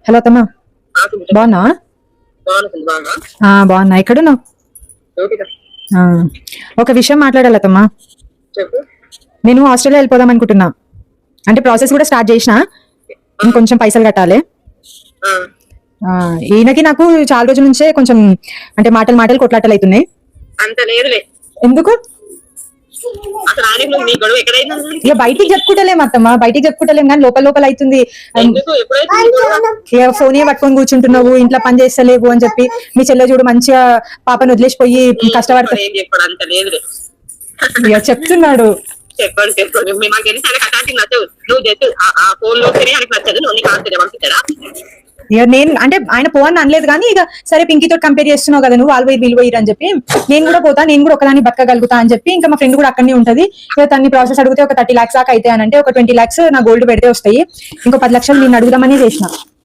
Hello తమ్మా, బాగున్నా? బాగున్నా. ఎక్కడున్నావు? ఆ, ఒక విషయం మాట్లాడాల తమ్మా. నేను ఆస్ట్రేలియా వెళ్ళిపోదాం అనుకుంటున్నా. అంటే ప్రాసెస్ కూడా స్టార్ట్ చేసిన, ఇంకొంచెం పైసలు కట్టాలి. ఈయనకి నాకు చాలా రోజుల నుంచే కొంచెం అంటే మాటలు మాటలు కొట్లాటలు అవుతున్నాయి. అంత లేదులే. ఎందుకు అసలు ఆడిలో నీ గొడవ ఎక్కడైనా ఇక బయటికి చెప్పుకుంటలేం అత్తమ్మా, బయటికి చెప్పుకుంటలేం కానీ లోపల లోపల అవుతుంది. ఎందుకు ఎప్పుడైతే నీ గొడవ ఇక ఫోనే పట్టుకొని కూర్చుంటున్నావు, ఇంట్లో పని చేస్తలేవు అని చెప్పి. మీ చెల్లె చూడు మంచిగా పాపను వదిలేసిపోయి కష్టపడతా ఏం చెప్పాడు? అంత లేదులే. ఇక చెప్తున్నాడు. చెప్పండి మాకు ఎన్నిసార్లు కటాటింగ్ నచ్చవు. నువ్వు చేస్తూ ఆ ఫోన్ లో ఆయనకు నచ్చదు. నువ్వు నీకు ఆశ్చర్యం పంపించారా? ఇక నేను అంటే ఆయన పోవని అనలేదు కానీ ఇక సరే పింకీతో కంపేర్ చేస్తున్నావు కదా నువ్వు, వాళ్ళు పోయి వీళ్ళు పోయిరు అని చెప్పి నేను కూడా పోతా, నేను కూడా ఒకదాన్ని బతకగలుగుతా అని చెప్పి. ఇంకా మా ఫ్రెండ్ కూడా అక్కడనే ఉంటది. ఇక తన్ని ప్రాసెస్ అడిగితే ఒక 30 lakhs దాకా అయితే అని అంటే, ఒక 20 lakhs నా గోల్డ్ పెడితే వస్తాయి. ఇంకో 10 లక్షలు నేను అడుగుదామని చేసిన.